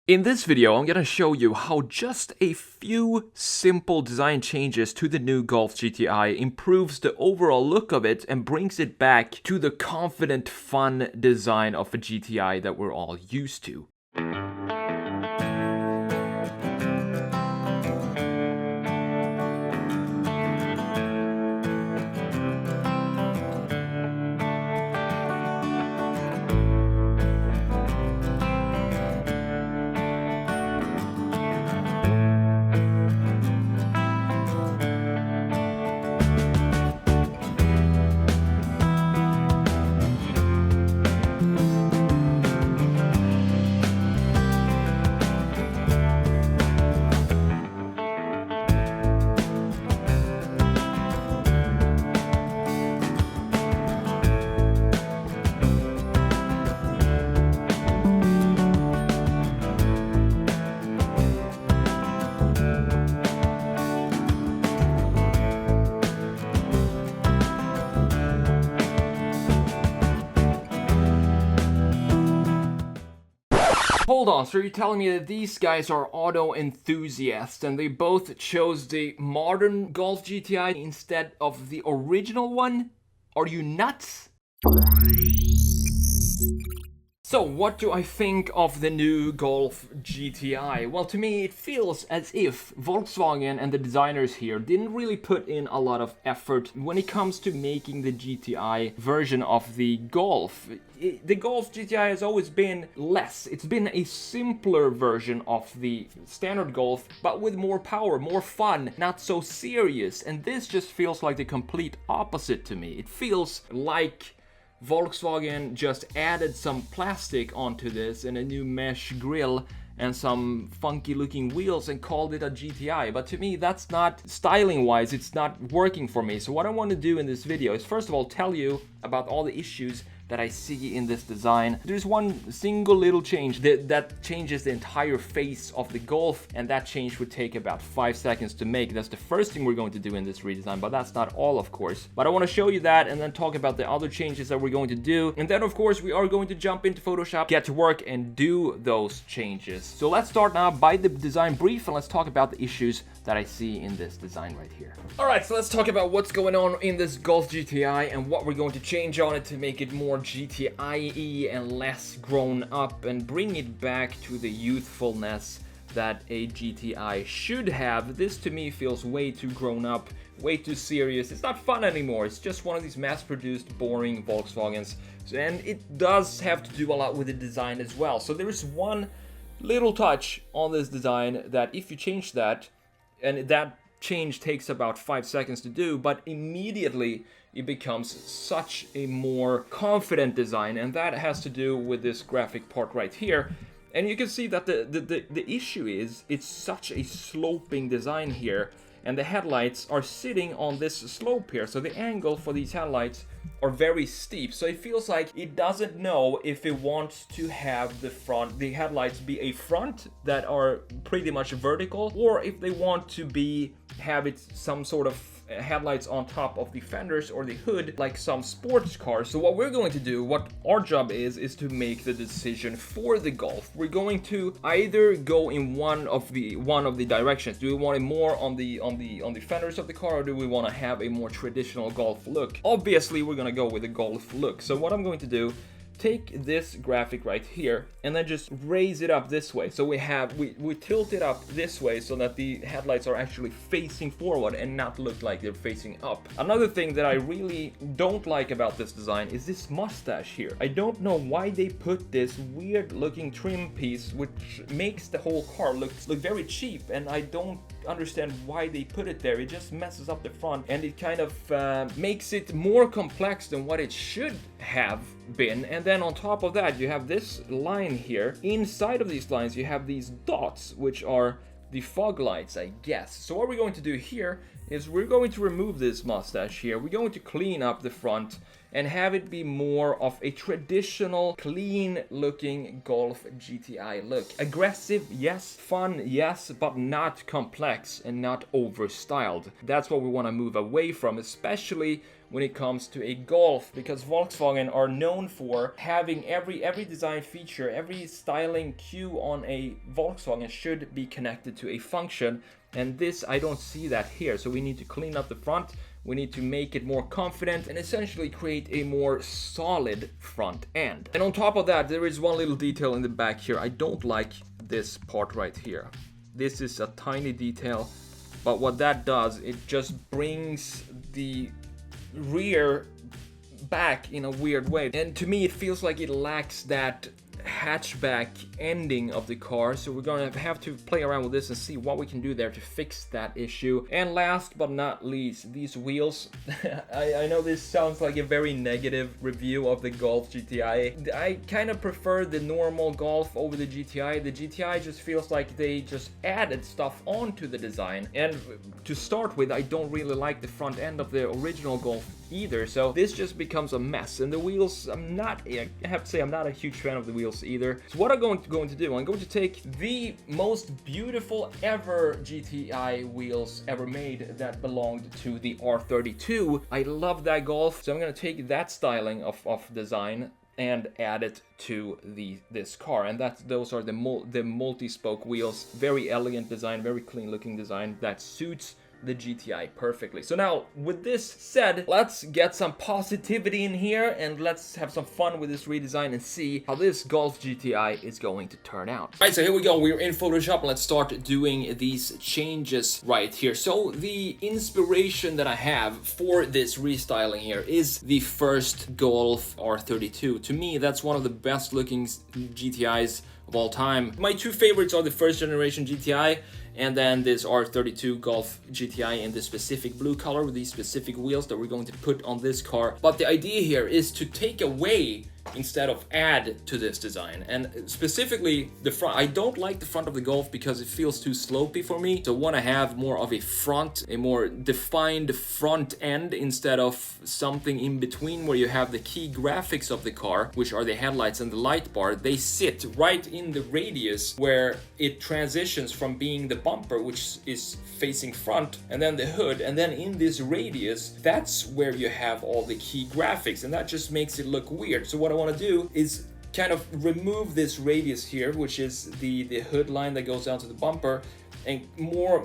In this video, I'm gonna show you how just a few simple design changes to the new Golf GTI improves the overall look of it and brings it back to the confident, fun design of a GTI that we're all used to. Hold on, so you're telling me that these guys are auto enthusiasts and they both chose the modern Golf GTI instead of the original one? Are you nuts? So what do I think of the new Golf GTI? Well, to me it feels as if Volkswagen and the designers here didn't really put in a lot of effort when it comes to making the GTI version of the Golf. The Golf GTI has always been less. It's been a simpler version of the standard Golf, but with more power, more fun, not so serious. And this just feels like the complete opposite to me. It feels like Volkswagen just added some plastic onto this and a new mesh grille and some funky looking wheels and called it a GTI. But to me, that's not, styling wise, it's not working for me. So what I want to do in this video is first of all tell you about all the issues that I see in this design. There's one single little change that changes the entire face of the Golf, and that change would take about 5 seconds to make. That's the first thing we're going to do in this redesign, but that's not all, of course. But I want to show you that and then talk about the other changes that we're going to do. And then, of course, we are going to jump into Photoshop, get to work, and do those changes. So let's start now by the design brief, and let's talk about the issues that I see in this design right here. All right, so let's talk about what's going on in this Golf GTI and what we're going to change on it to make it more GTI-y and less grown up and bring it back to the youthfulness that a GTI should have. This to me feels way too grown up, way too serious. It's not fun anymore. It's just one of these mass-produced, boring Volkswagens. And it does have to do a lot with the design as well. So there is one little touch on this design that if you change that, and that change takes about 5 seconds to do, but immediately it becomes such a more confident design, and that has to do with this graphic part right here. And you can see that the issue is it's such a sloping design here, and the headlights are sitting on this slope here, so the angle for these headlights are very steep. So it feels like it doesn't know if it wants to have the headlights be a front that are pretty much vertical, or if they want to have it some sort of headlights on top of the fenders or the hood like some sports cars. So what we're going to do, what our job is to make the decision for the Golf. We're going to either go in one of the directions. Do we want it more on the fenders of the car, or do we want to have a more traditional Golf look? Obviously we're going to go with the Golf look. So what I'm going to do, take this graphic right here and then just raise it up this way. So we tilt it up this way so that the headlights are actually facing forward and not look like they're facing up. Another thing that I really don't like about this design is this mustache here. I don't know why they put this weird looking trim piece which makes the whole car look very cheap, and I don't understand why they put it there. It just messes up the front and it kind of makes it more complex than what it should have been. And then on top of that you have this line here. Inside of these lines you have these dots which are the fog lights, I guess. So what we're going to do here is we're going to remove this mustache here. We're going to clean up the front and have it be more of a traditional, clean looking Golf GTI look. Aggressive, yes. Fun, yes, but not complex and not over-styled. That's what we want to move away from, especially when it comes to a Golf, because Volkswagen are known for having every design feature, every styling cue on a Volkswagen should be connected to a function, and this, I don't see that here. So we need to clean up the front, we need to make it more confident and essentially create a more solid front end. And on top of that, there is one little detail in the back here. I don't like this part right here. This is a tiny detail, but what that does, it just brings the rear back in a weird way, and to me it feels like it lacks that hatchback ending of the car. So we're gonna have to play around with this and see what we can do there to fix that issue. And last but not least, these wheels. I know this sounds like a very negative review of the Golf GTI. I kind of prefer the normal Golf over the GTI. The GTI just feels like they just added stuff onto the design, and to start with, I don't really like the front end of the original Golf either, so this just becomes a mess. And the wheels, I have to say, I'm not a huge fan of the wheels either. So what I'm going to do, I'm going to take the most beautiful ever GTI wheels ever made that belonged to the R32. I love that Golf, so I'm going to take that styling of design and add it to this car, and those are the multi-spoke wheels. Very elegant design, very clean looking design that suits the GTI perfectly. So now, with this said, let's get some positivity in here and let's have some fun with this redesign and see how this Golf GTI is going to turn out. Alright, so here we go. We're in Photoshop and let's start doing these changes right here. So the inspiration that I have for this restyling here is the first Golf R32. To me, that's one of the best looking GTIs of all time. My two favorites are the first generation GTI and then this R32 Golf GTI in this specific blue color with these specific wheels that we're going to put on this car. But the idea here is to take away instead of add to this design, and specifically the front. I don't like the front of the Golf because it feels too slopey for me, so I want to have more of a front, a more defined front end instead of something in between where you have the key graphics of the car, which are the headlights and the light bar. They sit right in the radius where it transitions from being the bumper, which is facing front, and then the hood, and then in this radius, that's where you have all the key graphics, and that just makes it look weird. So what I want to do is kind of remove this radius here, which is the hood line that goes down to the bumper, and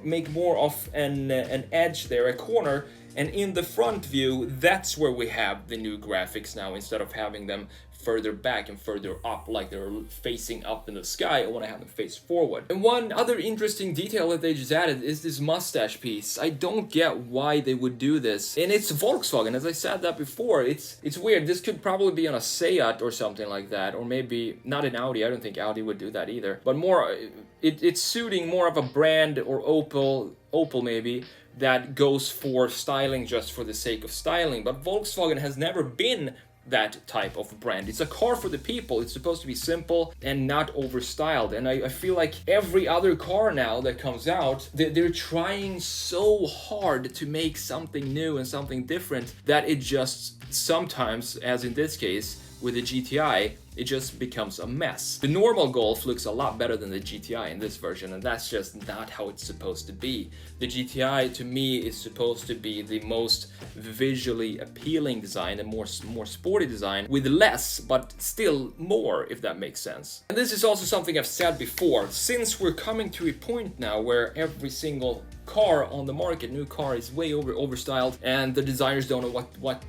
make more of an edge there, a corner. And in the front view, that's where we have the new graphics now, instead of having them further back and further up like they're facing up in the sky. I want to have them face forward. And one other interesting detail that they just added is this mustache piece. I don't get why they would do this. And it's Volkswagen, as I said that before. It's weird. This could probably be on a Seat or something like that, or maybe not an Audi. I don't think Audi would do that either. But more, it's suiting more of a brand, or Opel maybe, that goes for styling just for the sake of styling. But Volkswagen has never been that type of brand. It's a car for the people. It's supposed to be simple and not overstyled. And I feel like every other car now that comes out, they're trying so hard to make something new and something different that it just sometimes, as in this case with the GTI, it just becomes a mess. The normal Golf looks a lot better than the GTI in this version, and that's just not how it's supposed to be. The GTI, to me, is supposed to be the most visually appealing design, and more sporty design, with less, but still more, if that makes sense. And this is also something I've said before. Since we're coming to a point now where every single car on the market, new car, is way overstyled, and the designers don't know what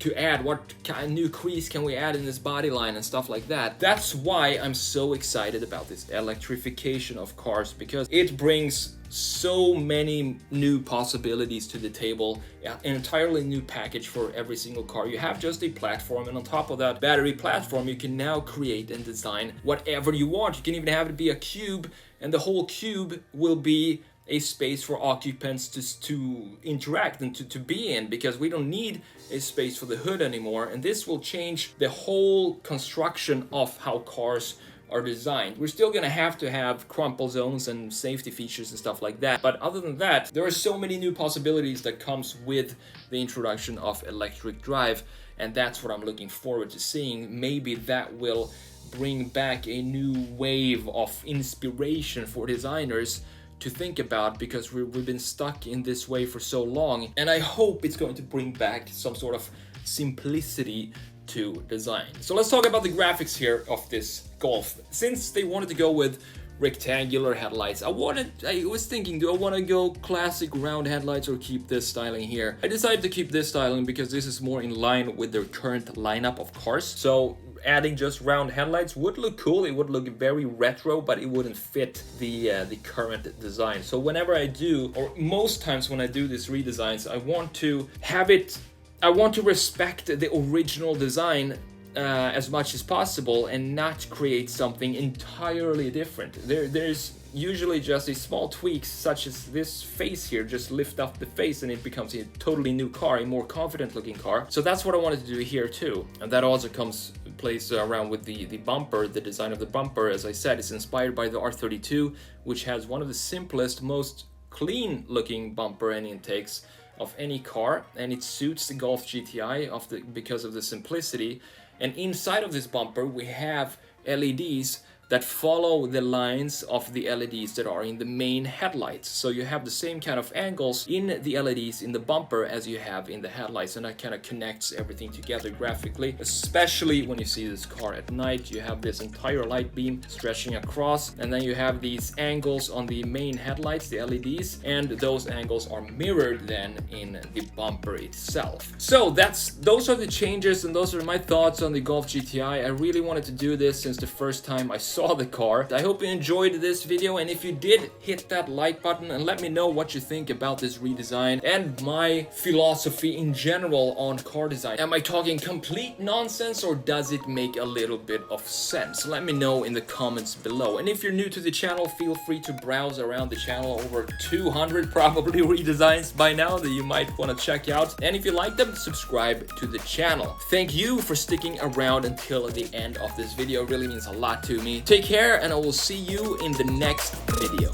to add, what kind of new crease can we add in this body line and stuff like that. That's why I'm so excited about this electrification of cars, because it brings so many new possibilities to the table, an entirely new package for every single car. You have just a platform, and on top of that battery platform, you can now create and design whatever you want. You can even have it be a cube, and the whole cube will be a space for occupants to interact and to be in, because we don't need a space for the hood anymore. And this will change the whole construction of how cars are designed. We're still gonna have to have crumple zones and safety features and stuff like that, but other than that, there are so many new possibilities that comes with the introduction of electric drive. and that's what I'm looking forward to seeing. Maybe that will bring back a new wave of inspiration for designers to think about, because we've been stuck in this way for so long, and I hope it's going to bring back some sort of simplicity to design. So let's talk about the graphics here of this Golf. Since they wanted to go with rectangular headlights, I was thinking, do I want to go classic round headlights or keep this styling here? I decided to keep this styling because this is more in line with their current lineup of cars. So adding just round headlights would look cool, it would look very retro, but it wouldn't fit the current design. So whenever I do, or most times when I do these redesigns, I want to have it, I want to respect the original design as much as possible and not create something entirely different. There's usually just a small tweaks, such as this face here, just lift up the face and it becomes a totally new car, a more confident looking car. So that's what I wanted to do here too. And that also plays around with the bumper. The design of the bumper, as I said, is inspired by the R32, which has one of the simplest, most clean looking bumper and intakes of any car, and it suits the Golf GTI because of the simplicity. And inside of this bumper we have LEDs that follow the lines of the LEDs that are in the main headlights. So you have the same kind of angles in the LEDs in the bumper as you have in the headlights, and that kind of connects everything together graphically, especially when you see this car at night. You have this entire light beam stretching across, and then you have these angles on the main headlights, the LEDs, and those angles are mirrored then in the bumper itself. So those are the changes, and those are my thoughts on the Golf GTI. I really wanted to do this since the first time I saw the car. I hope you enjoyed this video, and if you did, hit that like button and let me know what you think about this redesign and my philosophy in general on car design. Am I talking complete nonsense, or does it make a little bit of sense? Let me know in the comments below. And if you're new to the channel, feel free to browse around the channel. Over 200 probably redesigns by now that you might want to check out, and if you like them, subscribe to the channel. Thank you for sticking around until the end of this video. It really means a lot to me. Take care, and I will see you in the next video.